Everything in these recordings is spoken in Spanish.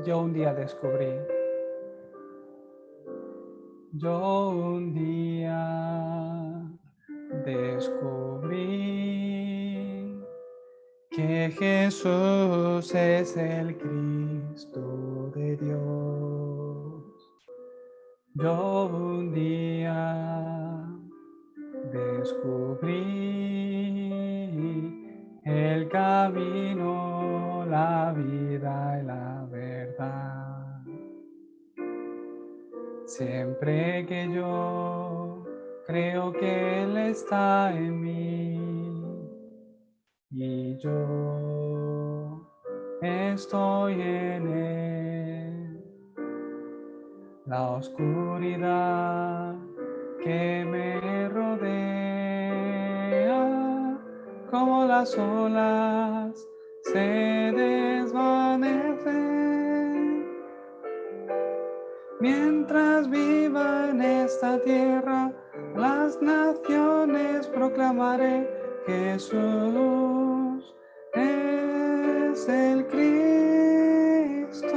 Yo un día descubrí. Yo un día descubrí que Jesús es el Cristo de Dios. Yo un día descubrí el camino, la vida y la verdad. Siempre que yo creo que Él está en mí y yo estoy en Él, la oscuridad que me rodea, como las olas se desvanecen. Mientras viva en esta tierra, las naciones proclamaré: Jesús es el Cristo.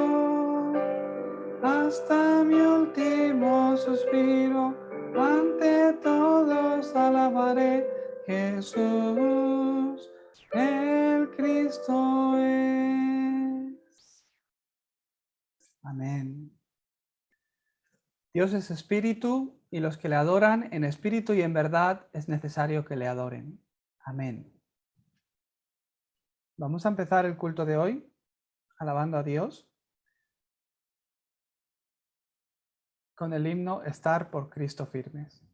Hasta mi último suspiro, ante todos alabaré: Jesús el Cristo es. Amén. Dios es espíritu, y los que le adoran en espíritu y en verdad es necesario que le adoren. Amén. Vamos a empezar el culto de hoy alabando a Dios con el himno Estar por Cristo firmes.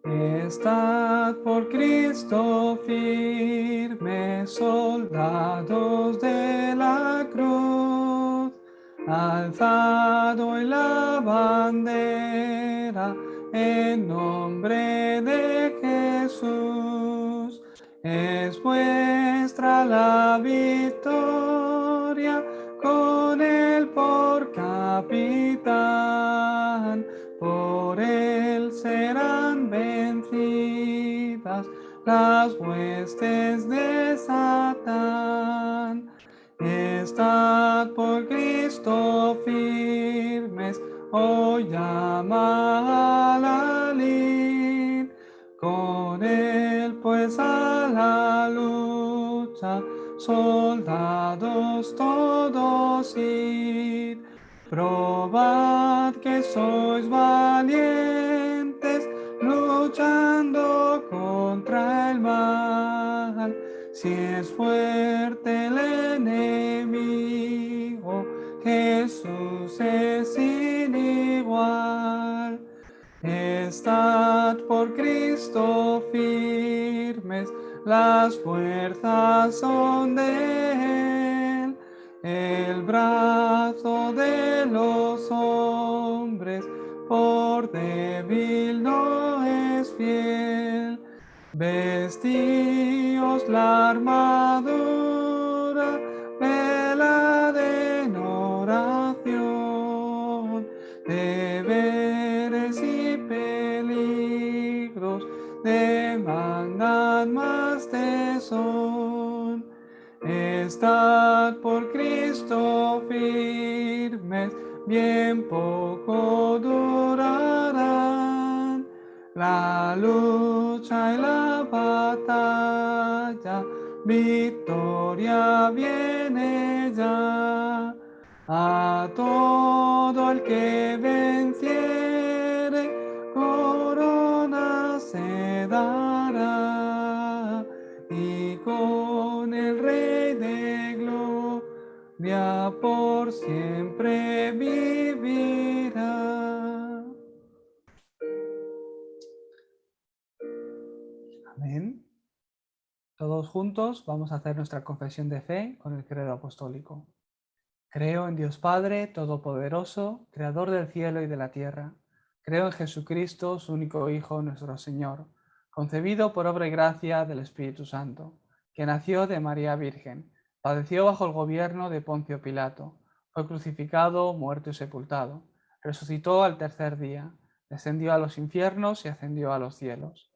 Estad por Cristo firmes, soldados de la cruz, alzad hoy la bandera en nombre de Jesús. Es vuestra la victoria, con Él por capitán. Por Él serán vencidas las huestes de Satán. Estad por Cristo firmes, hoy llama a la lid. Con Él pues a la lucha, soldados todos id. Probad que sois valientes, luchando contra el mal. Si es fuerte el enemigo, Jesús es sin igual. Estad por Cristo firmes, las fuerzas son de Él. El brazo de los hombres por débil no es fiel. Vestíos la armadura, velad en oración, deberes y peligros demandan más tesón. Estad por Cristo firmes, bien poco durarán. La lucha y la batalla, victoria viene ya. A todo el que venciere, corona se dará. Y con el Rey de Gloria por siempre vivirá. Amén. Todos juntos vamos a hacer nuestra confesión de fe con el credo apostólico. Creo en Dios Padre Todopoderoso, Creador del cielo y de la tierra. Creo en Jesucristo, su único Hijo, nuestro Señor, concebido por obra y gracia del Espíritu Santo, que nació de María Virgen, padeció bajo el gobierno de Poncio Pilato, fue crucificado, muerto y sepultado, resucitó al tercer día, descendió a los infiernos y ascendió a los cielos.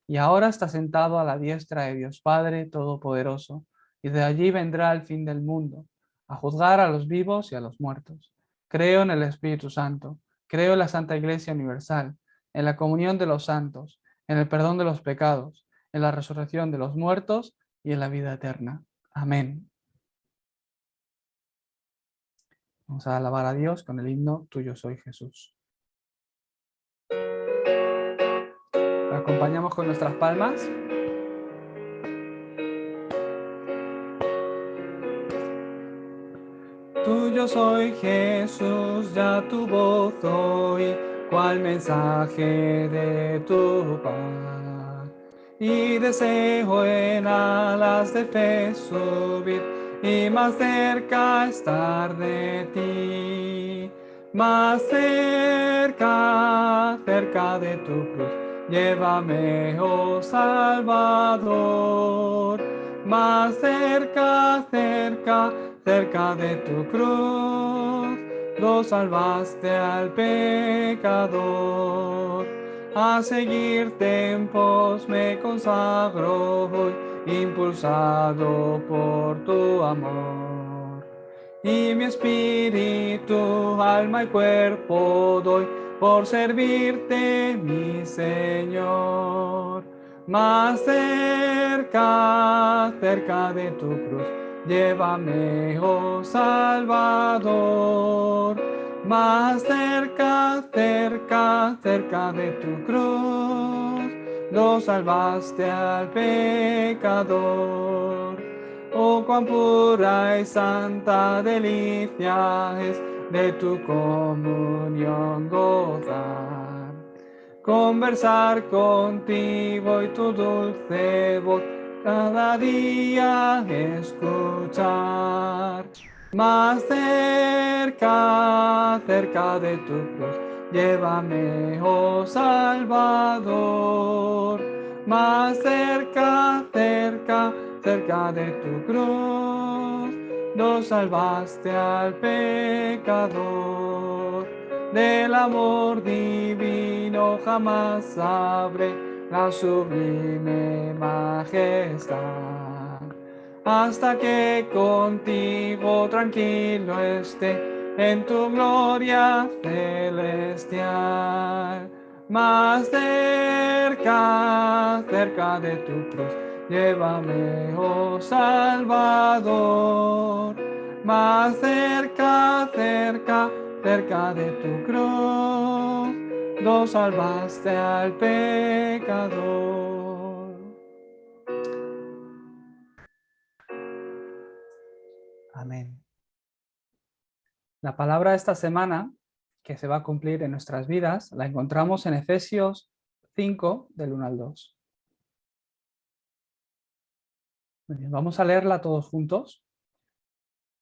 Y ahora está sentado a la diestra de Dios Padre Todopoderoso, y de allí vendrá el fin del mundo, a juzgar a los vivos y a los muertos. Creo en el Espíritu Santo, creo en la Santa Iglesia Universal, en la comunión de los santos, en el perdón de los pecados, en la resurrección de los muertos y en la vida eterna. Amén. Vamos a alabar a Dios con el himno Tuyo soy Jesús. Lo acompañamos con nuestras palmas. Tuyo soy Jesús, ya tu voz oí, cual mensaje de tu paz. Y deseo en alas de fe subir y más cerca estar de ti. Más cerca, cerca de tu cruz, llévame, oh Salvador. Más cerca, cerca, cerca de tu cruz, lo salvaste al pecador. A seguirte en pos me consagro hoy, impulsado por tu amor. Y mi espíritu, alma y cuerpo doy por servirte, mi Señor. Más cerca, cerca de tu cruz, llévame, oh Salvador. Más cerca, cerca, cerca de tu cruz, lo salvaste al pecador. Oh, cuán pura y santa delicia es de tu comunión gozar. Conversar contigo y tu dulce voz cada día escuchar. Más cerca, cerca de tu cruz, llévame, oh Salvador. Más cerca, cerca, cerca de tu cruz, nos salvaste al pecador. Del amor divino jamás sabré la sublime majestad, hasta que contigo tranquilo esté en tu gloria celestial. Más cerca, cerca de tu cruz, llévame, oh Salvador. Más cerca, cerca, cerca de tu cruz, lo salvaste al pecador. Amén. La palabra de esta semana, que se va a cumplir en nuestras vidas, la encontramos en Efesios 5, del 1 al 2. Muy bien, vamos a leerla todos juntos.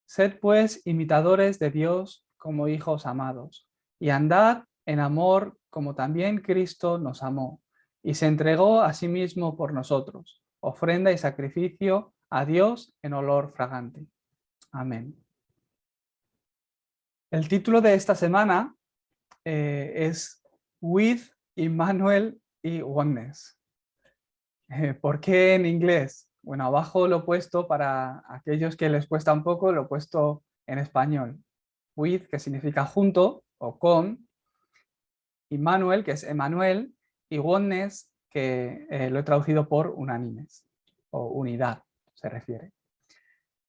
Sed pues imitadores de Dios como hijos amados, y andad en amor como también Cristo nos amó, y se entregó a sí mismo por nosotros, ofrenda y sacrificio a Dios en olor fragante. Amén. El título de esta semana es With Emmanuel y Oneness. ¿Por qué en inglés? Bueno, abajo lo he puesto para aquellos que les cuesta un poco, lo he puesto en español. With, que significa junto o con, Emmanuel, que es Emanuel, y Oneness, que lo he traducido por unánimes o unidad, se refiere.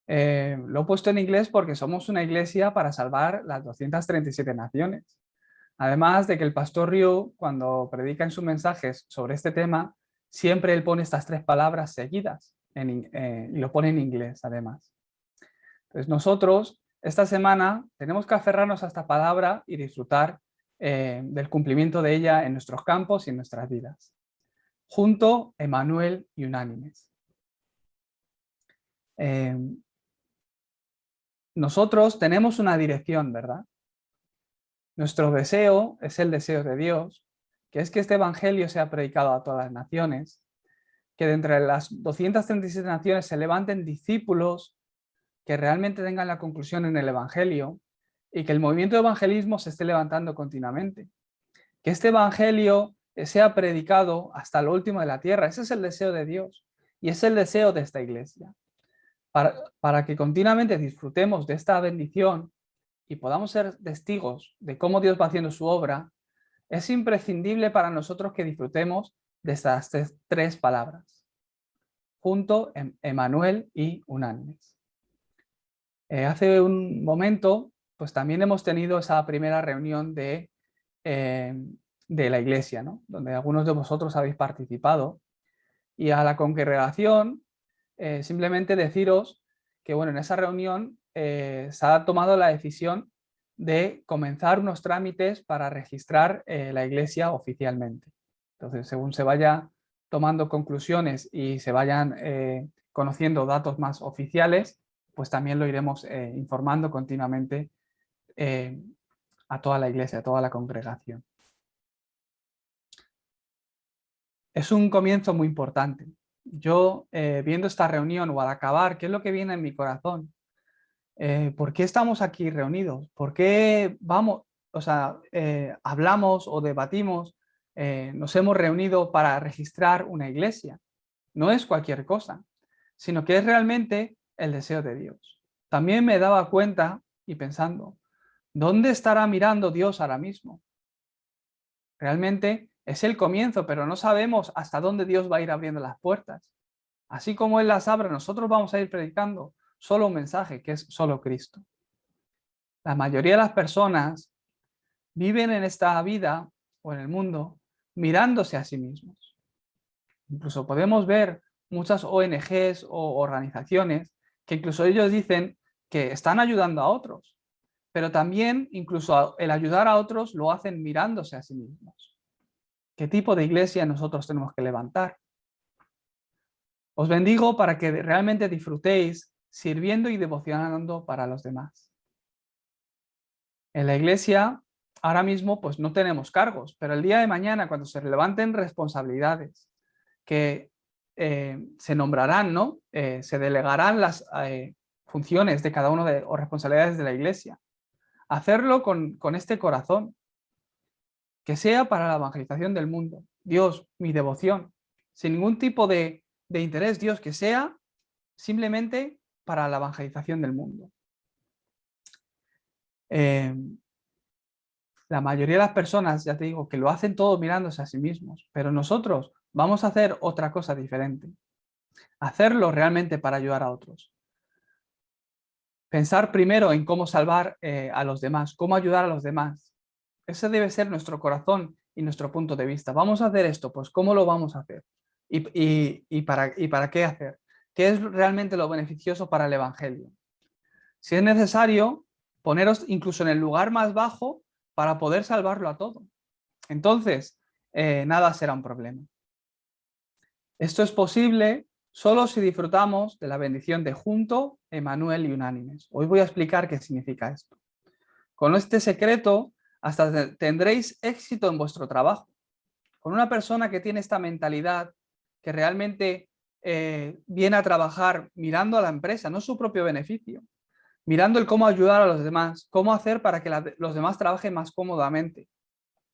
Lo he puesto en inglés porque somos una iglesia para salvar las 237 naciones. Además de que el pastor Ryu, cuando predica en sus mensajes sobre este tema, siempre él pone estas tres palabras seguidas y lo pone en inglés, además. Entonces nosotros, esta semana, tenemos que aferrarnos a esta palabra y disfrutar del cumplimiento de ella en nuestros campos y en nuestras vidas. Junto, Emanuel y unánimes. Nosotros tenemos una dirección, ¿verdad? Nuestro deseo es el deseo de Dios, que es que este evangelio sea predicado a todas las naciones, que de entre las 237 naciones se levanten discípulos que realmente tengan la conclusión en el evangelio y que el movimiento de evangelismo se esté levantando continuamente. que este evangelio sea predicado hasta lo último de la tierra. Ese es el deseo de Dios y es el deseo de esta iglesia. Para que continuamente disfrutemos de esta bendición y podamos ser testigos de cómo Dios va haciendo su obra, es imprescindible para nosotros que disfrutemos de estas tres palabras: junto, Emmanuel y unánimes. Hace un momento, pues también hemos tenido esa primera reunión de la iglesia, ¿no? Donde algunos de vosotros habéis participado. Y a la congregación, simplemente deciros que, bueno, en esa reunión se ha tomado la decisión de comenzar unos trámites para registrar la iglesia oficialmente. Entonces, según se vaya tomando conclusiones y se vayan conociendo datos más oficiales, pues también lo iremos informando continuamente a toda la iglesia, a toda la congregación. Es un comienzo muy importante. Yo, viendo esta reunión o al acabar, ¿qué es lo que viene en mi corazón? ¿Por qué estamos aquí reunidos? ¿Por qué vamos, hablamos o debatimos, nos hemos reunido para registrar una iglesia? No es cualquier cosa, sino que es realmente el deseo de Dios. También me daba cuenta y pensando, ¿dónde estará mirando Dios ahora mismo? Realmente es el comienzo, pero no sabemos hasta dónde Dios va a ir abriendo las puertas. Así como Él las abre, nosotros vamos a ir predicando solo un mensaje, que es solo Cristo. La mayoría de las personas viven en esta vida o en el mundo mirándose a sí mismos. Incluso podemos ver muchas ONGs o organizaciones que incluso ellos dicen que están ayudando a otros, pero también incluso el ayudar a otros lo hacen mirándose a sí mismos. ¿Qué tipo de iglesia nosotros tenemos que levantar? Os bendigo para que realmente disfrutéis sirviendo y devocionando para los demás. En la iglesia, ahora mismo, pues no tenemos cargos, pero el día de mañana, cuando se levanten responsabilidades que se nombrarán, ¿no? Se delegarán las funciones de cada uno o responsabilidades de la iglesia. Hacerlo con este corazón, que sea para la evangelización del mundo. Dios, mi devoción, sin ningún tipo de interés, Dios, que sea simplemente para la evangelización del mundo. La mayoría de las personas, ya te digo, que lo hacen todo mirándose a sí mismos, pero nosotros vamos a hacer otra cosa diferente. Hacerlo realmente para ayudar a otros. Pensar primero en cómo salvar a los demás, cómo ayudar a los demás. Ese debe ser nuestro corazón y nuestro punto de vista. Vamos a hacer esto, pues ¿cómo lo vamos a hacer? ¿Y para qué hacer? ¿Qué es realmente lo beneficioso para el Evangelio? Si es necesario, poneros incluso en el lugar más bajo para poder salvarlo a todo. Entonces, nada será un problema. Esto es posible solo si disfrutamos de la bendición de junto, Emmanuel y unánimes. Hoy voy a explicar qué significa esto. Con este secreto, hasta tendréis éxito en vuestro trabajo. Con una persona que tiene esta mentalidad, que realmente viene a trabajar mirando a la empresa, no su propio beneficio, mirando el cómo ayudar a los demás, cómo hacer para que los demás trabajen más cómodamente.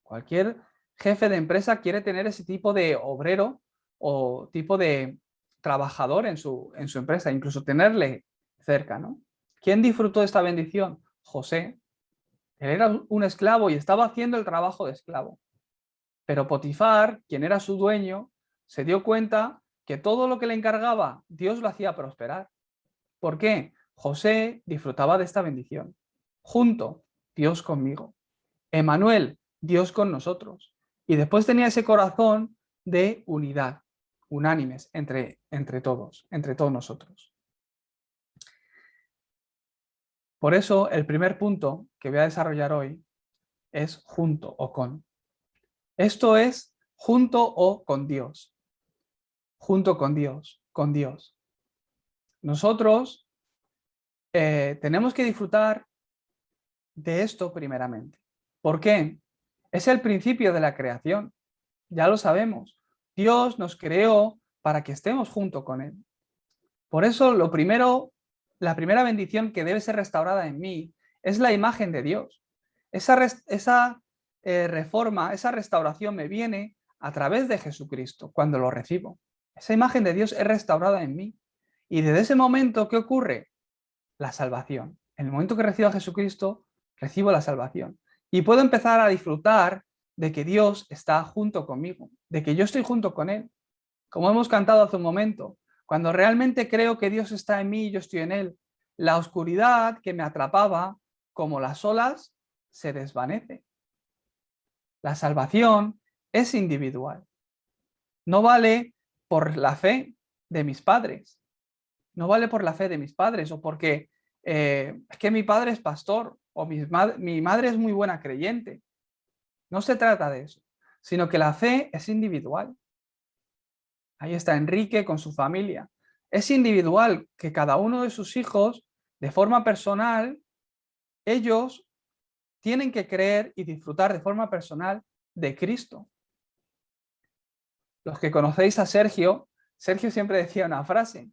Cualquier jefe de empresa quiere tener ese tipo de obrero o tipo de trabajador en su empresa, incluso tenerle cerca, ¿no? ¿Quién disfrutó de esta bendición? José. Él era un esclavo y estaba haciendo el trabajo de esclavo. Pero Potifar, quien era su dueño, se dio cuenta que todo lo que le encargaba, Dios lo hacía prosperar. ¿Por qué? José disfrutaba de esta bendición. Junto, Dios conmigo. Emmanuel, Dios con nosotros. Y después tenía ese corazón de unidad, unánimes entre todos nosotros. Por eso, el primer punto que voy a desarrollar hoy es junto o con. Esto es junto o con Dios. Junto con Dios, con Dios. Nosotros tenemos que disfrutar de esto primeramente. ¿Por qué? Es el principio de la creación. Ya lo sabemos. Dios nos creó para que estemos junto con Él. Por eso la primera bendición que debe ser restaurada en mí es la imagen de Dios. Esa reforma, esa restauración me viene a través de Jesucristo cuando lo recibo. Esa imagen de Dios es restaurada en mí. Y desde ese momento, ¿qué ocurre? La salvación. En el momento que recibo a Jesucristo, recibo la salvación. Y puedo empezar a disfrutar de que Dios está junto conmigo, de que yo estoy junto con Él. Como hemos cantado hace un momento, cuando realmente creo que Dios está en mí y yo estoy en Él, la oscuridad que me atrapaba, como las olas, se desvanece. La salvación es individual. No vale por la fe de mis padres. No vale por la fe de mis padres o porque es que mi padre es pastor o mi madre es muy buena creyente. No se trata de eso, sino que la fe es individual. Ahí está Enrique con su familia. Es individual que cada uno de sus hijos, de forma personal, ellos tienen que creer y disfrutar de forma personal de Cristo. Los que conocéis a Sergio, Sergio siempre decía una frase,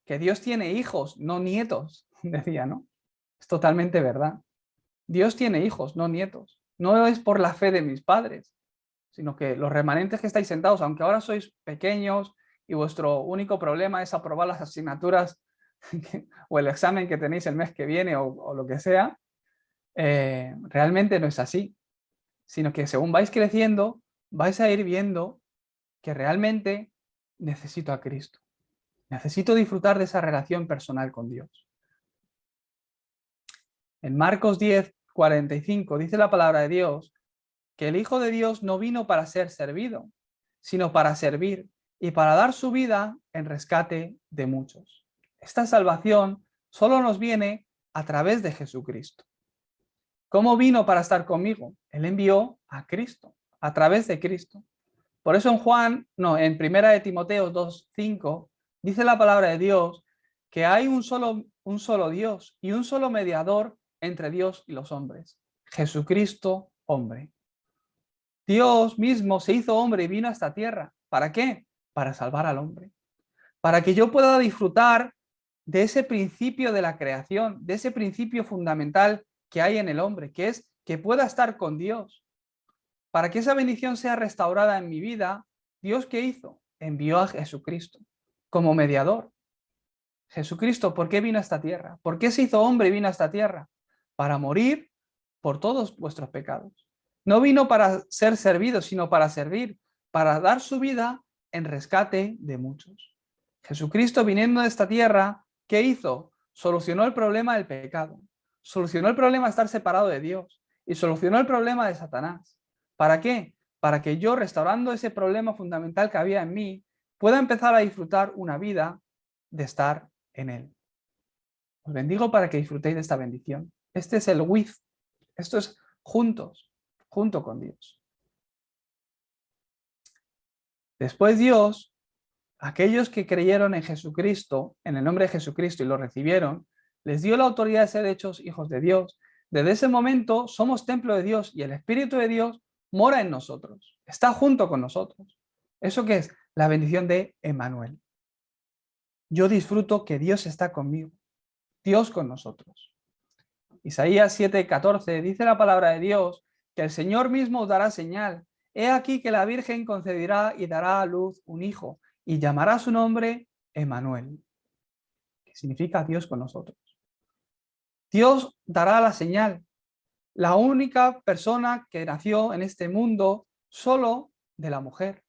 que Dios tiene hijos, no nietos, decía, ¿no? Es totalmente verdad. Dios tiene hijos, no nietos. No es por la fe de mis padres, sino que los remanentes que estáis sentados, aunque ahora sois pequeños y vuestro único problema es aprobar las asignaturas o el examen que tenéis el mes que viene o lo que sea, realmente no es así, sino que según vais creciendo, vais a ir viendo que realmente necesito a Cristo. Necesito disfrutar de esa relación personal con Dios. En Marcos 10:45 dice la palabra de Dios que el Hijo de Dios no vino para ser servido, sino para servir y para dar su vida en rescate de muchos. Esta salvación solo nos viene a través de Jesucristo. ¿Cómo vino para estar conmigo? Él envió a Cristo, a través de Cristo. Por eso en primera de Timoteo 2:5 dice la palabra de Dios que hay un solo Dios y un solo mediador entre Dios y los hombres, Jesucristo hombre. Dios mismo se hizo hombre y vino a esta tierra. ¿Para qué? Para salvar al hombre. Para que yo pueda disfrutar de ese principio de la creación, de ese principio fundamental que hay en el hombre, que es que pueda estar con Dios. Para que esa bendición sea restaurada en mi vida, ¿Dios qué hizo? Envió a Jesucristo como mediador. Jesucristo, ¿por qué vino a esta tierra? ¿Por qué se hizo hombre y vino a esta tierra? Para morir por todos vuestros pecados. No vino para ser servido, sino para servir, para dar su vida en rescate de muchos. Jesucristo viniendo de esta tierra, ¿qué hizo? Solucionó el problema del pecado, solucionó el problema de estar separado de Dios y solucionó el problema de Satanás. ¿Para qué? Para que yo, restaurando ese problema fundamental que había en mí, pueda empezar a disfrutar una vida de estar en Él. Os bendigo para que disfrutéis de esta bendición. Este es el with. Esto es juntos, junto con Dios. Después Dios, aquellos que creyeron en Jesucristo, en el nombre de Jesucristo y lo recibieron, les dio la autoridad de ser hechos hijos de Dios. Desde ese momento somos templo de Dios y el Espíritu de Dios mora en nosotros, está junto con nosotros. ¿Eso qué es? La bendición de Emmanuel. Yo disfruto que Dios está conmigo, Dios con nosotros. Isaías 7:14 dice la palabra de Dios que el Señor mismo os dará señal. He aquí que la Virgen concebirá y dará a luz un hijo y llamará su nombre Emmanuel, que significa Dios con nosotros. Dios dará la señal, la única persona que nació en este mundo solo de la mujer.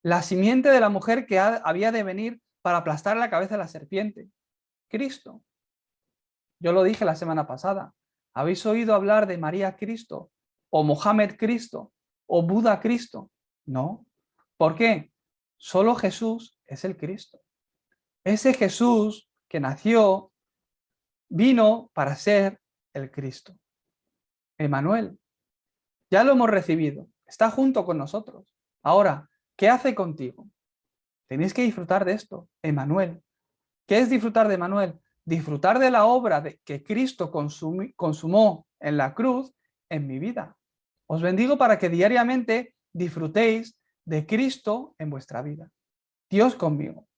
La simiente de la mujer que había de venir para aplastar la cabeza de la serpiente. Cristo. Yo lo dije la semana pasada. ¿Habéis oído hablar de María Cristo? ¿O Mohamed Cristo? ¿O Buda Cristo? No. ¿Por qué? Solo Jesús es el Cristo. Ese Jesús que nació vino para ser el Cristo. Emmanuel. Ya lo hemos recibido. Está junto con nosotros. Ahora, ¿qué hace contigo? Tenéis que disfrutar de esto. Emmanuel. ¿Qué es disfrutar de Emmanuel? Disfrutar de la obra que Cristo consumó en la cruz en mi vida. Os bendigo para que diariamente disfrutéis de Cristo en vuestra vida. Dios conmigo.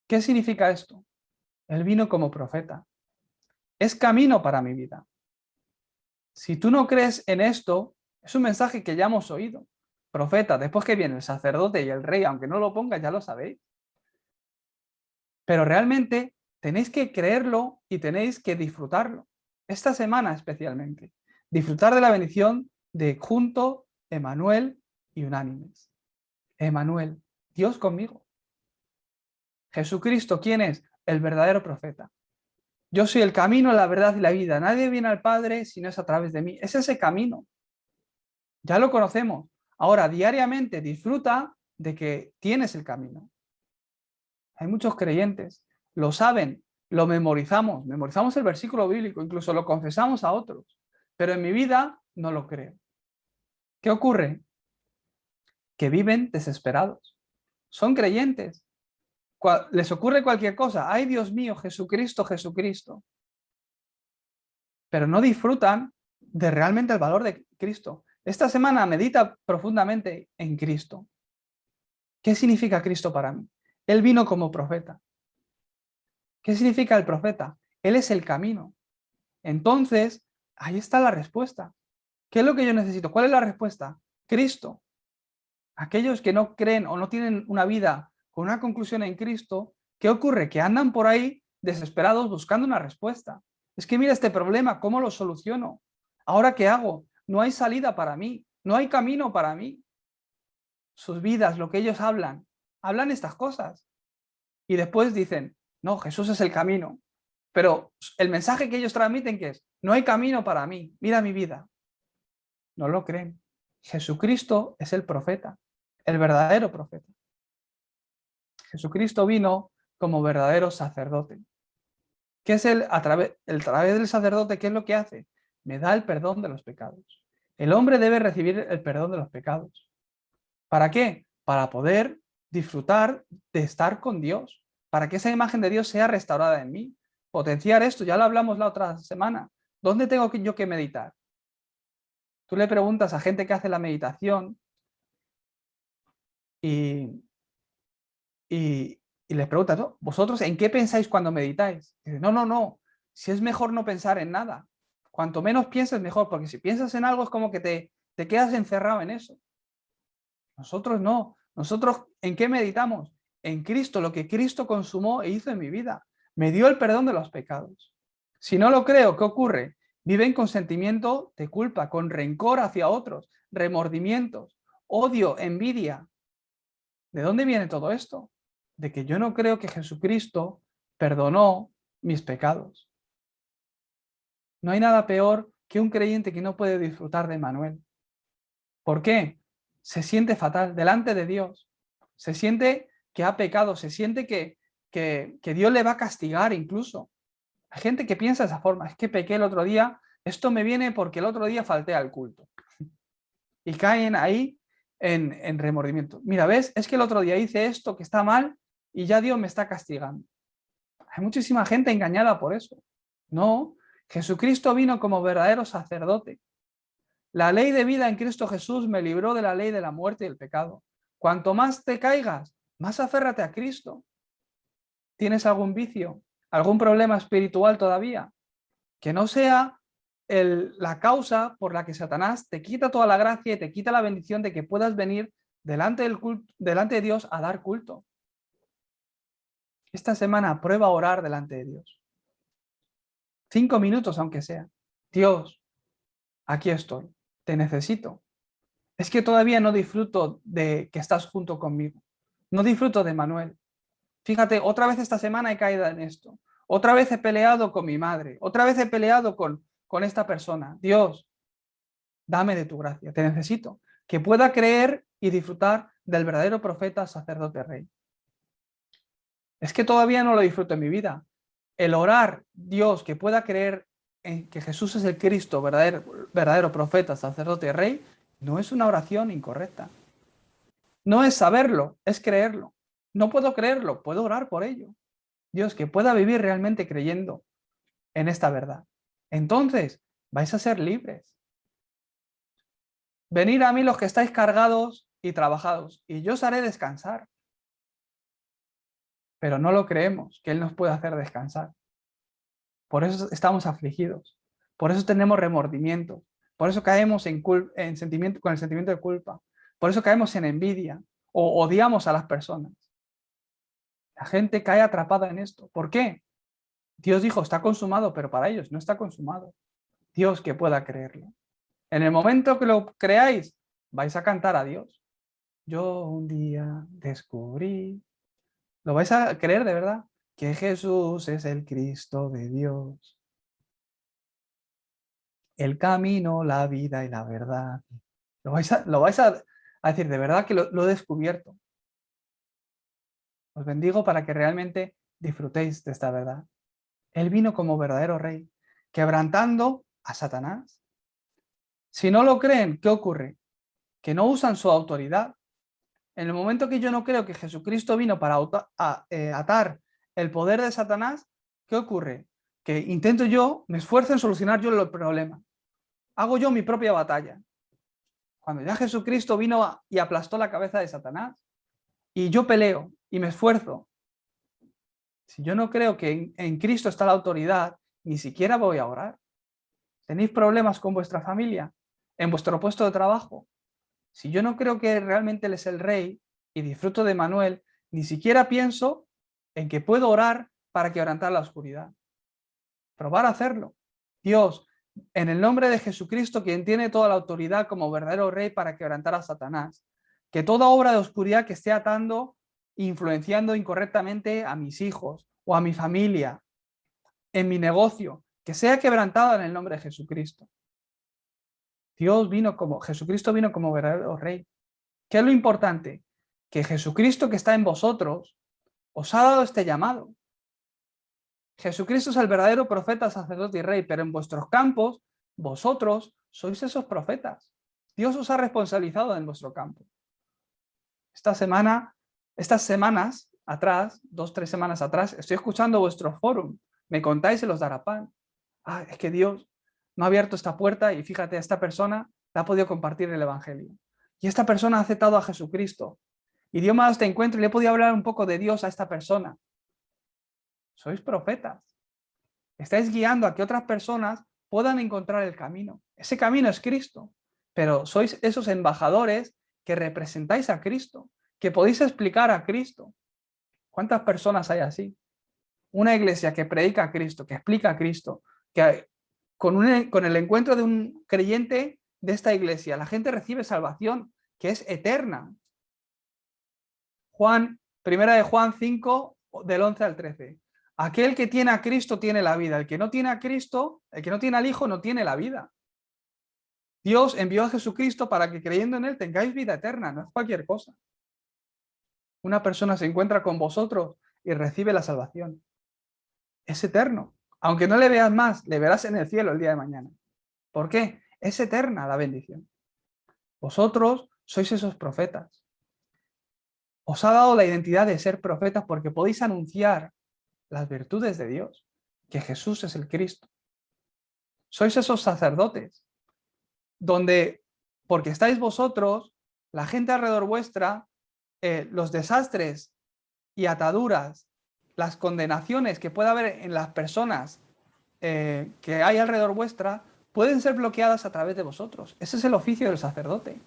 ¿Qué significa esto? Él vino como profeta. Es camino para mi vida. Si tú no crees en esto, Es un mensaje que ya hemos oído. Profeta, después que viene el sacerdote y el rey, aunque no lo ponga, ya lo sabéis. Pero realmente tenéis que creerlo y tenéis que disfrutarlo. Esta semana especialmente. Disfrutar de la bendición de junto, Emanuel y unánimes. Emanuel, Dios conmigo. Jesucristo, ¿quién es? El verdadero profeta. Yo soy el camino, la verdad y la vida. Nadie viene al Padre si no es a través de mí. Es ese camino. Ya lo conocemos. Ahora, diariamente disfruta de que tienes el camino. Hay muchos creyentes, lo saben, lo memorizamos el versículo bíblico, incluso lo confesamos a otros, pero en mi vida no lo creo. ¿Qué ocurre? Que viven desesperados. Son creyentes. Les ocurre cualquier cosa. Ay, Dios mío, Jesucristo, Jesucristo. Pero no disfrutan de realmente el valor de Cristo. Esta semana medita profundamente en Cristo. ¿Qué significa Cristo para mí? Él vino como profeta. ¿Qué significa el profeta? Él es el camino. Entonces, ahí está la respuesta. ¿Qué es lo que yo necesito? ¿Cuál es la respuesta? Cristo. Aquellos que no creen o no tienen una vida con una conclusión en Cristo, ¿qué ocurre? Que andan por ahí desesperados buscando una respuesta. Es que mira este problema, ¿cómo lo soluciono? ¿Ahora qué hago? No hay salida para mí, no hay camino para mí. Sus vidas, lo que ellos hablan estas cosas. Y después dicen, no, Jesús es el camino. Pero el mensaje que ellos transmiten que es, no hay camino para mí, mira mi vida. No lo creen. Jesucristo es el profeta, el verdadero profeta. Jesucristo vino como verdadero sacerdote. ¿Qué es el través del sacerdote? ¿Qué es lo que hace? Me da el perdón de los pecados. El hombre debe recibir el perdón de los pecados. ¿Para qué? Para poder disfrutar de estar con Dios, para que esa imagen de Dios sea restaurada en mí. Potenciar esto, ya lo hablamos la otra semana. ¿Dónde tengo yo que meditar? Tú le preguntas a gente que hace la meditación y, y les preguntas, ¿no? ¿Vosotros en qué pensáis cuando meditáis? Y dice, no, no, no, si es mejor no pensar en nada. Cuanto menos pienses, mejor, porque si piensas en algo es como que te quedas encerrado en eso. Nosotros no. Nosotros, ¿en qué meditamos? En Cristo, lo que Cristo consumó e hizo en mi vida. Me dio el perdón de los pecados. Si no lo creo, ¿qué ocurre? Viven con sentimiento de culpa, con rencor hacia otros, remordimientos, odio, envidia. ¿De dónde viene todo esto? De que yo no creo que Jesucristo perdonó mis pecados. No hay nada peor que un creyente que no puede disfrutar de Manuel. ¿Por qué? Se siente fatal delante de Dios. Se siente que ha pecado, se siente que Dios le va a castigar incluso. Hay gente que piensa de esa forma, es que pequé el otro día, esto me viene porque el otro día falté al culto. Y caen ahí en remordimiento. Mira, ¿ves? Es que el otro día hice esto que está mal y ya Dios me está castigando. Hay muchísima gente engañada por eso. No, Jesucristo vino como verdadero sacerdote. La ley de vida en Cristo Jesús me libró de la ley de la muerte y el pecado. Cuanto más te caigas, más aférrate a Cristo. ¿Tienes algún vicio? ¿Algún problema espiritual todavía? Que no sea la causa por la que Satanás te quita toda la gracia y te quita la bendición de que puedas venir delante de Dios a dar culto. Esta semana prueba a orar delante de Dios. 5 minutos aunque sea. Dios, aquí estoy. Te necesito. Es que todavía no disfruto de que estás junto conmigo. No disfruto de Manuel. Fíjate, otra vez esta semana he caído en esto. Otra vez he peleado con mi madre. Otra vez he peleado con esta persona. Dios, dame de tu gracia. Te necesito. Que pueda creer y disfrutar del verdadero profeta, sacerdote, rey. Es que todavía no lo disfruto en mi vida. El orar, Dios, que pueda creer en que Jesús es el Cristo, verdadero profeta, sacerdote, rey, no es una oración incorrecta. No es saberlo, es creerlo. No puedo creerlo, puedo orar por ello. Dios, que pueda vivir realmente creyendo en esta verdad. Entonces, vais a ser libres. Venid a mí los que estáis cargados y trabajados, y yo os haré descansar. Pero no lo creemos, que Él nos pueda hacer descansar. Por eso estamos afligidos. Por eso tenemos remordimientos. Por eso caemos con el sentimiento de culpa. Por eso caemos en envidia o odiamos a las personas. La gente cae atrapada en esto. ¿Por qué? Dios dijo, está consumado, pero para ellos no está consumado. Dios que pueda creerlo. En el momento que lo creáis, vais a cantar a Dios. Yo un día descubrí, ¿lo vais a creer de verdad? Que Jesús es el Cristo de Dios. El camino, la vida y la verdad. Lo vais a decir, de verdad que lo he descubierto. Os bendigo para que realmente disfrutéis de esta verdad. Él vino como verdadero rey, quebrantando a Satanás. Si no lo creen, ¿qué ocurre? Que no usan su autoridad. En el momento que yo no creo que Jesucristo vino para atar el poder de Satanás, ¿qué ocurre? Que intento yo, me esfuerzo en solucionar yo el problema. Hago yo mi propia batalla. Cuando ya Jesucristo vino y aplastó la cabeza de Satanás, y yo peleo y me esfuerzo. Si yo no creo que en Cristo está la autoridad, ni siquiera voy a orar. ¿Tenéis problemas con vuestra familia? ¿En vuestro puesto de trabajo? Si yo no creo que realmente Él es el Rey y disfruto de Manuel, ni siquiera pienso en que puedo orar para quebrantar la oscuridad. Probar a hacerlo. Dios, en el nombre de Jesucristo, quien tiene toda la autoridad como verdadero Rey para quebrantar a Satanás, que toda obra de oscuridad que esté atando, influenciando incorrectamente a mis hijos o a mi familia, en mi negocio, que sea quebrantada en el nombre de Jesucristo. Jesucristo vino como verdadero Rey. ¿Qué es lo importante? Que Jesucristo que está en vosotros os ha dado este llamado. Jesucristo es el verdadero profeta, sacerdote y rey, pero en vuestros campos, vosotros sois esos profetas. Dios os ha responsabilizado en vuestro campo. Estas semanas atrás, 2-3 semanas atrás, estoy escuchando vuestro fórum. Me contáis y los dará pan. Es que Dios me ha abierto esta puerta y fíjate, a esta persona le ha podido compartir el Evangelio. Y esta persona ha aceptado a Jesucristo. Y Dios me ha dado este encuentro y le he podido hablar un poco de Dios a esta persona. Sois profetas. Estáis guiando a que otras personas puedan encontrar el camino. Ese camino es Cristo. Pero sois esos embajadores que representáis a Cristo, que podéis explicar a Cristo. ¿Cuántas personas hay así? Una iglesia que predica a Cristo, que explica a Cristo, que con el encuentro de un creyente de esta iglesia, la gente recibe salvación que es eterna. Primera de Juan 5, del 11 al 13. Aquel que tiene a Cristo tiene la vida. El que no tiene a Cristo, el que no tiene al Hijo, no tiene la vida. Dios envió a Jesucristo para que creyendo en Él tengáis vida eterna, no es cualquier cosa. Una persona se encuentra con vosotros y recibe la salvación. Es eterno. Aunque no le veas más, le verás en el cielo el día de mañana. ¿Por qué? Es eterna la bendición. Vosotros sois esos profetas. Os ha dado la identidad de ser profetas porque podéis anunciar las virtudes de Dios, que Jesús es el Cristo. Sois esos sacerdotes, donde, porque estáis vosotros, la gente alrededor vuestra, los desastres y ataduras, las condenaciones que pueda haber en las personas que hay alrededor vuestra, pueden ser bloqueadas a través de vosotros. Ese es el oficio del sacerdote,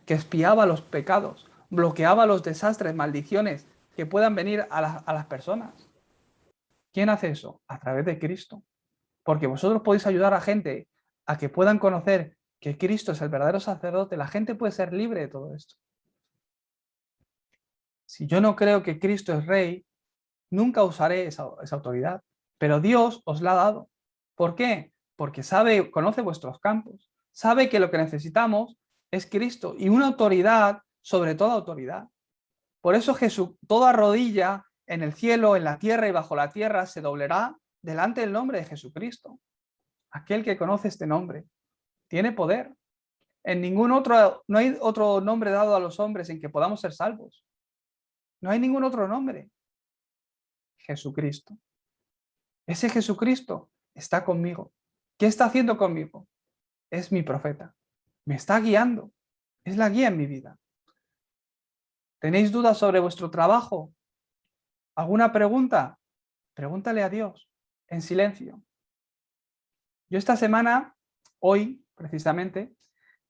que espiaba los pecados, bloqueaba los desastres, maldiciones que puedan venir a las personas. ¿Quién hace eso? A través de Cristo. Porque vosotros podéis ayudar a gente a que puedan conocer que Cristo es el verdadero sacerdote. La gente puede ser libre de todo esto. Si yo no creo que Cristo es Rey, nunca usaré esa autoridad. Pero Dios os la ha dado. ¿Por qué? Porque conoce vuestros campos. Sabe que lo que necesitamos es Cristo y una autoridad sobre toda autoridad. Por eso toda rodilla en el cielo, en la tierra y bajo la tierra se doblará delante del nombre de Jesucristo. Aquel que conoce este nombre tiene poder. No hay otro nombre dado a los hombres en que podamos ser salvos. No hay ningún otro nombre. Jesucristo. Ese Jesucristo está conmigo. ¿Qué está haciendo conmigo? Es mi profeta. Me está guiando. Es la guía en mi vida. ¿Tenéis dudas sobre vuestro trabajo? ¿Alguna pregunta? Pregúntale a Dios en silencio. Yo esta semana, hoy, precisamente,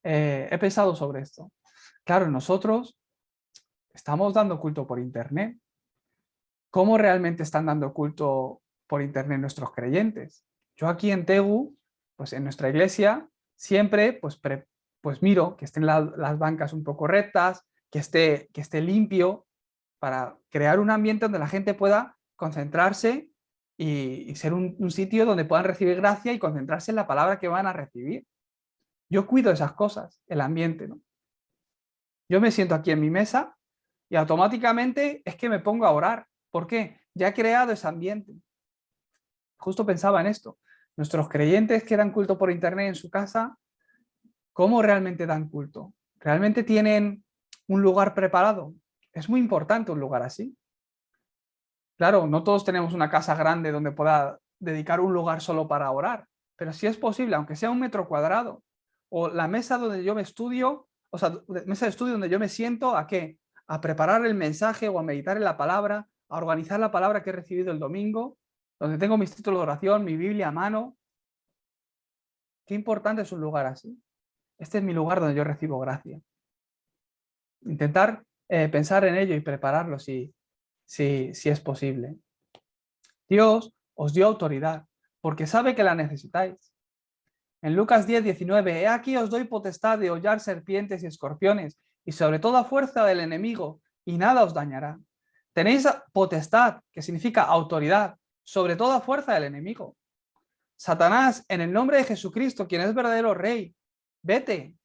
he pensado sobre esto. Claro, nosotros estamos dando culto por Internet. ¿Cómo realmente están dando culto por Internet nuestros creyentes? Yo aquí en Tegu, pues en nuestra iglesia, siempre pues miro que estén las bancas un poco rectas, que esté limpio, para crear un ambiente donde la gente pueda concentrarse y ser un sitio donde puedan recibir gracia y concentrarse en la palabra que van a recibir. Yo cuido esas cosas, el ambiente, ¿no? Yo me siento aquí en mi mesa y automáticamente es que me pongo a orar. ¿Por qué? Ya he creado ese ambiente. Justo pensaba en esto. Nuestros creyentes que dan culto por internet en su casa, ¿cómo realmente dan culto? ¿Realmente tienen un lugar preparado? Es muy importante un lugar así. Claro, no todos tenemos una casa grande donde pueda dedicar un lugar solo para orar, pero si es posible, aunque sea 1 metro cuadrado, o la mesa donde yo me estudio, o sea, mesa de estudio donde yo me siento, ¿a qué? A preparar el mensaje o a meditar en la palabra, a organizar la palabra que he recibido el domingo, donde tengo mis títulos de oración, mi Biblia a mano. Qué importante es un lugar así. Este es mi lugar donde yo recibo gracia. Intentar pensar en ello y prepararlo si es posible. Dios os dio autoridad, porque sabe que la necesitáis. En Lucas 10:19, he aquí os doy potestad de hollar serpientes y escorpiones, y sobre toda fuerza del enemigo, y nada os dañará. Tenéis potestad, que significa autoridad, sobre toda fuerza del enemigo. Satanás, en el nombre de Jesucristo, quien es verdadero rey, vete.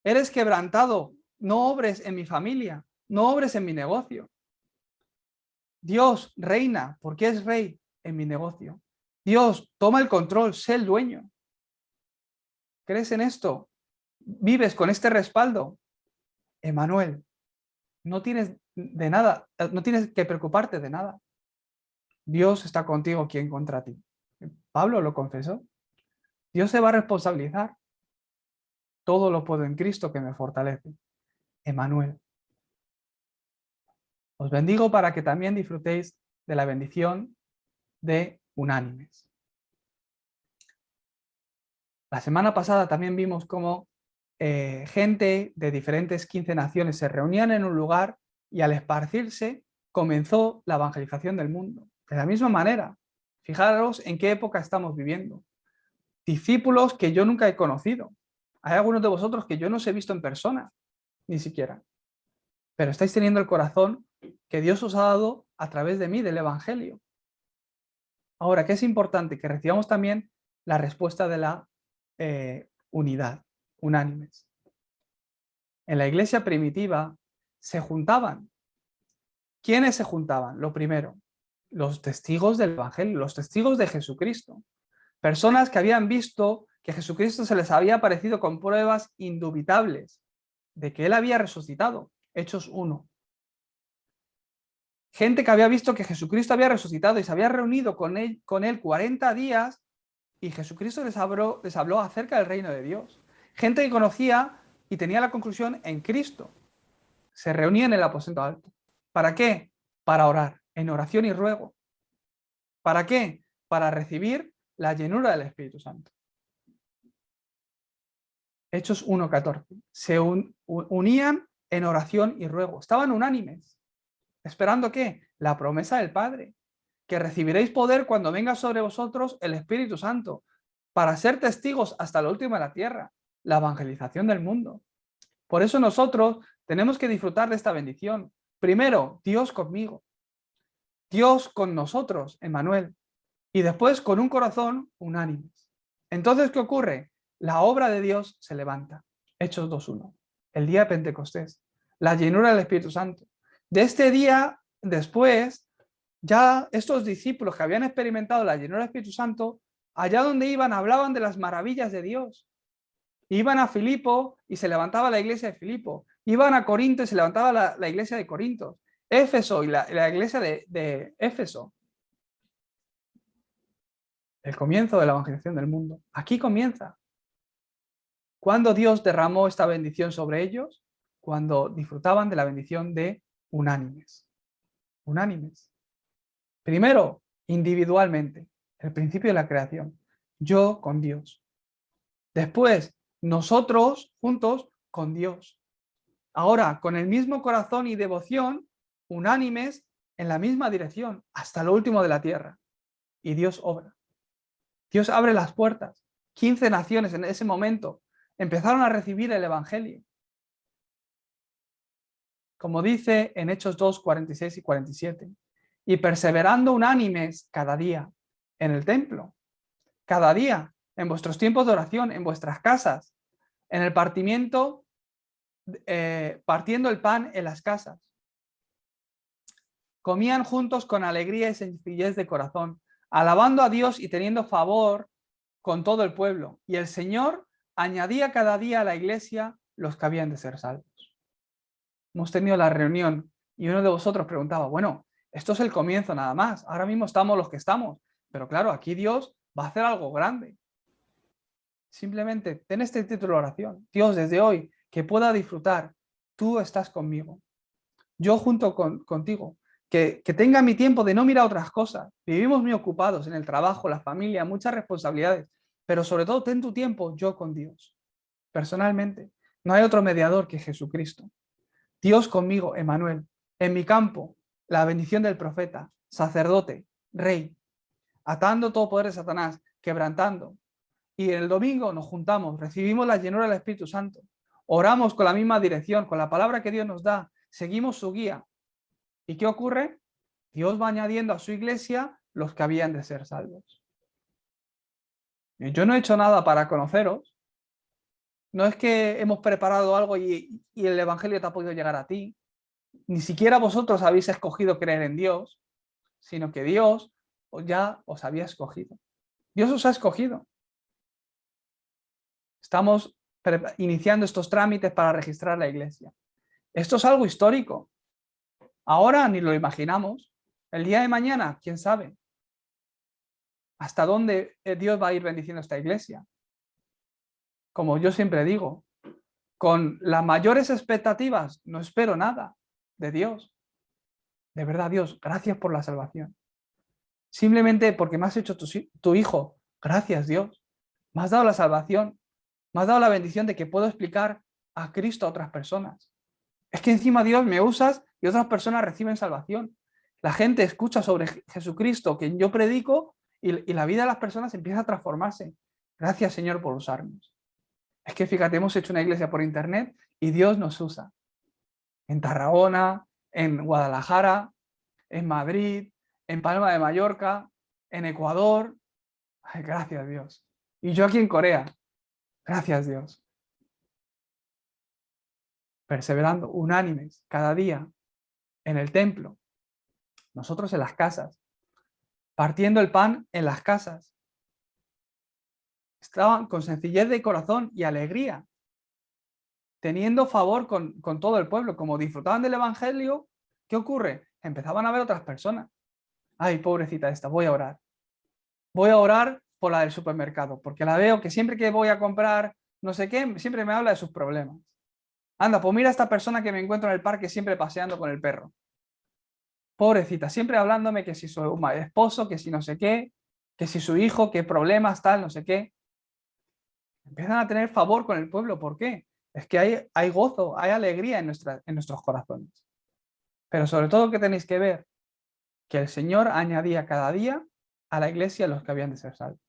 Eres quebrantado, no obres en mi familia, no obres en mi negocio. Dios reina, porque es rey en mi negocio. Dios toma el control, sé el dueño. ¿Crees en esto? ¿Vives con este respaldo? Emanuel, no tienes de nada, no tienes que preocuparte de nada. Dios está contigo, ¿quién contra ti? Pablo lo confesó. Dios se va a responsabilizar. Todo lo puedo en Cristo que me fortalece. Emanuel. Os bendigo para que también disfrutéis de la bendición de unánimes. La semana pasada también vimos cómo gente de diferentes 15 naciones se reunían en un lugar y al esparcirse comenzó la evangelización del mundo. De la misma manera, fijaros en qué época estamos viviendo. Discípulos que yo nunca he conocido. Hay algunos de vosotros que yo no os he visto en persona, ni siquiera. Pero estáis teniendo el corazón que Dios os ha dado a través de mí, del Evangelio. Ahora, ¿qué es importante? Que recibamos también la respuesta de la unidad, unánimes. En la iglesia primitiva se juntaban. ¿Quiénes se juntaban? Lo primero, los testigos del Evangelio, los testigos de Jesucristo. Personas que habían visto que Jesucristo se les había aparecido con pruebas indubitables de que Él había resucitado. Hechos 1. Gente que había visto que Jesucristo había resucitado y se había reunido con él 40 días y Jesucristo les habló acerca del reino de Dios. Gente que conocía y tenía la conclusión en Cristo. Se reunía en el aposento alto. ¿Para qué? Para orar, en oración y ruego. ¿Para qué? Para recibir la llenura del Espíritu Santo. Hechos 1:14. Se unían en oración y ruego. Estaban unánimes. ¿Esperando qué? La promesa del Padre. Que recibiréis poder cuando venga sobre vosotros el Espíritu Santo, para ser testigos hasta lo último de la tierra, la evangelización del mundo. Por eso nosotros tenemos que disfrutar de esta bendición. Primero, Dios conmigo. Dios con nosotros, Emmanuel. Y después con un corazón unánimes. Entonces, ¿qué ocurre? La obra de Dios se levanta. Hechos 2:1. El día de Pentecostés. La llenura del Espíritu Santo. De este día, después, ya estos discípulos que habían experimentado la llenura del Espíritu Santo, allá donde iban, hablaban de las maravillas de Dios. Iban a Filipo y se levantaba la iglesia de Filipo. Iban a Corinto y se levantaba la iglesia de Corinto. Éfeso y la iglesia de Éfeso. El comienzo de la evangelización del mundo. Aquí comienza. ¿Cuándo Dios derramó esta bendición sobre ellos? Cuando disfrutaban de la bendición de unánimes. Unánimes. Primero, individualmente. El principio de la creación. Yo con Dios. Después, nosotros juntos con Dios. Ahora, con el mismo corazón y devoción, unánimes en la misma dirección, hasta lo último de la tierra. Y Dios obra. Dios abre las puertas. 15 naciones en ese momento empezaron a recibir el Evangelio. Como dice en Hechos 2, 46 y 47. Y perseverando unánimes cada día en el templo, cada día, en vuestros tiempos de oración, en vuestras casas, en el partimiento, partiendo el pan en las casas. Comían juntos con alegría y sencillez de corazón, alabando a Dios y teniendo favor con todo el pueblo. Y el Señor añadía cada día a la iglesia los que habían de ser salvos. Hemos tenido la reunión y uno de vosotros preguntaba, bueno, esto es el comienzo nada más, ahora mismo estamos los que estamos, pero claro, aquí Dios va a hacer algo grande. Simplemente ten este título de oración. Dios, desde hoy, que pueda disfrutar, tú estás conmigo, yo junto contigo, que tenga mi tiempo de no mirar otras cosas. Vivimos muy ocupados en el trabajo, la familia, muchas responsabilidades, pero sobre todo ten tu tiempo yo con Dios. Personalmente, no hay otro mediador que Jesucristo. Dios conmigo, Emmanuel, en mi campo, la bendición del profeta, sacerdote, rey, atando todo poder de Satanás, quebrantando. Y el domingo nos juntamos, recibimos la llenura del Espíritu Santo, oramos con la misma dirección, con la palabra que Dios nos da, seguimos su guía. ¿Y qué ocurre? Dios va añadiendo a su iglesia los que habían de ser salvos. Yo no he hecho nada para conoceros, no es que hemos preparado algo y el Evangelio te ha podido llegar a ti, ni siquiera vosotros habéis escogido creer en Dios, sino que Dios ya os había escogido. Dios os ha escogido. Estamos iniciando estos trámites para registrar la iglesia. Esto es algo histórico. Ahora ni lo imaginamos. El día de mañana, quién sabe hasta dónde Dios va a ir bendiciendo esta iglesia. Como yo siempre digo, con las mayores expectativas no espero nada de Dios. De verdad, Dios, gracias por la salvación. Simplemente porque me has hecho tu hijo. Gracias, Dios. Me has dado la salvación. Me has dado la bendición de que puedo explicar a Cristo a otras personas. Es que encima, Dios, me usas y otras personas reciben salvación. La gente escucha sobre Jesucristo que yo predico y la vida de las personas empieza a transformarse. Gracias, Señor, por usarnos. Es que fíjate, hemos hecho una iglesia por internet y Dios nos usa. En Tarragona, en Guadalajara, en Madrid, en Palma de Mallorca, en Ecuador. Ay, gracias, Dios. Y yo aquí en Corea. Gracias, Dios. Perseverando, unánimes, cada día, en el templo, nosotros en las casas, partiendo el pan en las casas. Estaban con sencillez de corazón y alegría, teniendo favor con todo el pueblo. Como disfrutaban del Evangelio, ¿qué ocurre? Empezaban a ver otras personas. Ay, pobrecita esta, voy a orar. Voy a orar por la del supermercado, porque la veo que siempre que voy a comprar no sé qué, siempre me habla de sus problemas. Anda, pues mira a esta persona que me encuentro en el parque siempre paseando con el perro. Pobrecita, siempre hablándome que si su esposo, que si no sé qué, que si su hijo, qué problemas, tal, no sé qué. Empiezan a tener favor con el pueblo. ¿Por qué? Es que hay gozo, hay alegría en nuestros corazones. Pero sobre todo que tenéis que ver que el Señor añadía cada día a la iglesia los que habían de ser salvos.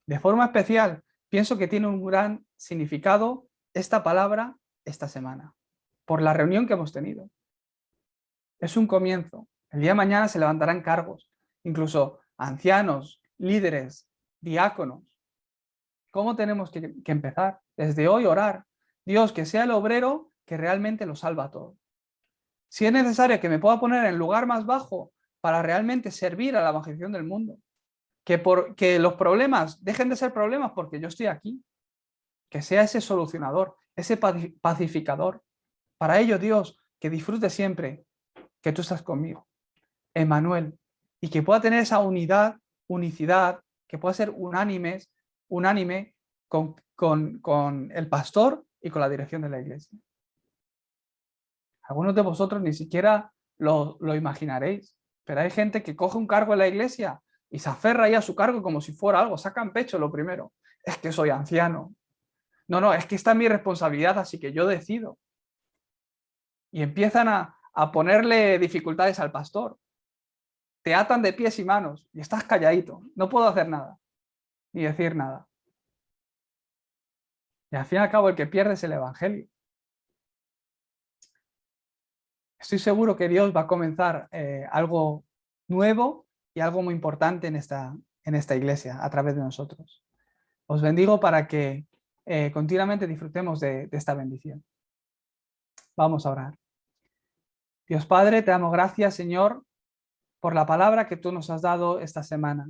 De forma especial, pienso que tiene un gran significado esta palabra esta semana, por la reunión que hemos tenido. Es un comienzo. El día de mañana se levantarán cargos, incluso ancianos, líderes, diáconos. ¿Cómo tenemos que empezar? Desde hoy orar. Dios, que sea el obrero que realmente lo salva todo. Si es necesario que me pueda poner en el lugar más bajo para realmente servir a la evangelización del mundo, que los problemas dejen de ser problemas porque yo estoy aquí, que sea ese solucionador, ese pacificador. Para ello, Dios, que disfrute siempre que tú estás conmigo, Emmanuel, y que pueda tener esa unicidad, que pueda ser unánime con el pastor y con la dirección de la iglesia. Algunos de vosotros ni siquiera lo imaginaréis, pero hay gente que coge un cargo en la iglesia y se aferra ahí a su cargo como si fuera algo, sacan pecho lo primero. Es que soy anciano. No, es que esta es mi responsabilidad, así que yo decido. Y empiezan a ponerle dificultades al pastor. Te atan de pies y manos y estás calladito. No puedo hacer nada, ni decir nada. Y al fin y al cabo el que pierde es el evangelio. Estoy seguro que Dios va a comenzar algo nuevo y algo muy importante en esta iglesia a través de nosotros. Os bendigo para que continuamente disfrutemos de esta bendición. Vamos a orar. Dios Padre, te damos gracias, Señor, por la palabra que tú nos has dado esta semana.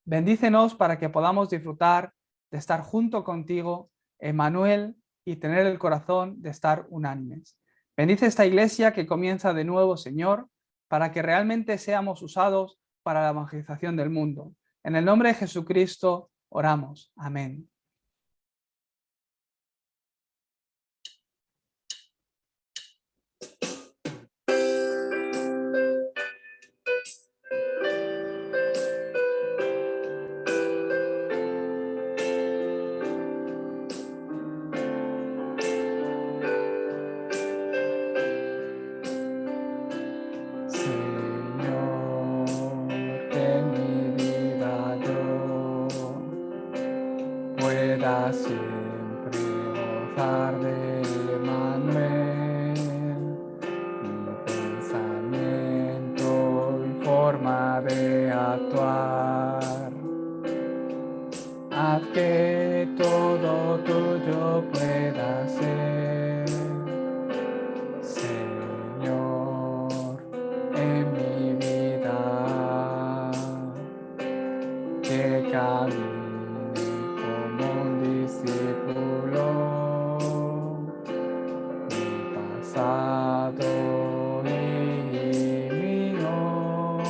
Bendícenos para que podamos disfrutar de estar junto contigo, Emmanuel, y tener el corazón de estar unánimes. Bendice esta iglesia que comienza de nuevo, Señor, para que realmente seamos usados para la evangelización del mundo. En el nombre de Jesucristo oramos. Amén. Siempre gozar de Emmanuel, mi pensamiento y forma de actuar. Haz que todo tuyo pueda ser, Señor, en mi vida, que camine pasado y mi hoy,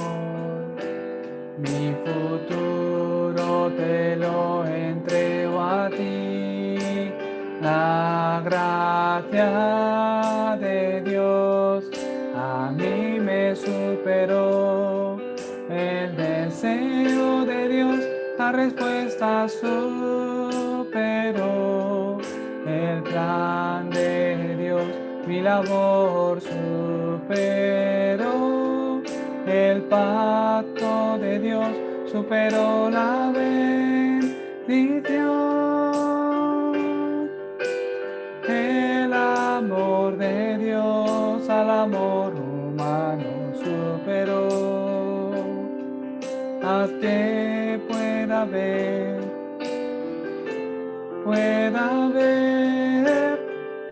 mi futuro te lo entrego a ti. La gracia de Dios a mí me superó, el deseo de Dios, la respuesta superó, el plan de Dios mi labor superó, el pacto de Dios superó la bendición. El amor de Dios al amor humano superó. Haz que pueda ver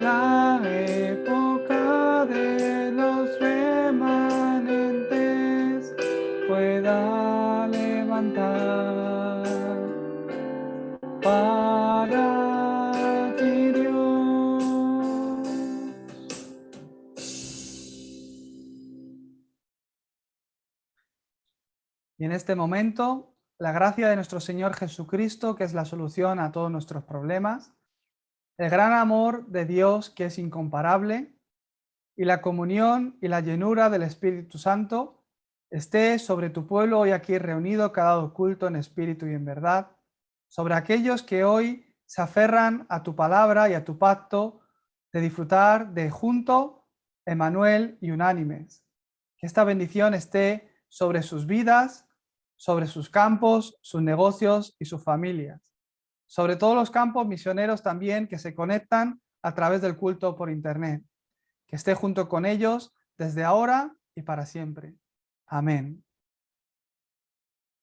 la época de los remanentes, pueda levantar para ti, Dios. Y en este momento, la gracia de nuestro Señor Jesucristo, que es la solución a todos nuestros problemas, el gran amor de Dios, que es incomparable, y la comunión y la llenura del Espíritu Santo esté sobre tu pueblo hoy aquí reunido, que ha dado culto en espíritu y en verdad, sobre aquellos que hoy se aferran a tu palabra y a tu pacto de disfrutar de junto, Emmanuel y unánimes. Que esta bendición esté sobre sus vidas, sobre sus campos, sus negocios y sus familias. Sobre todos los campos misioneros también que se conectan a través del culto por internet. Que esté junto con ellos desde ahora y para siempre. Amén.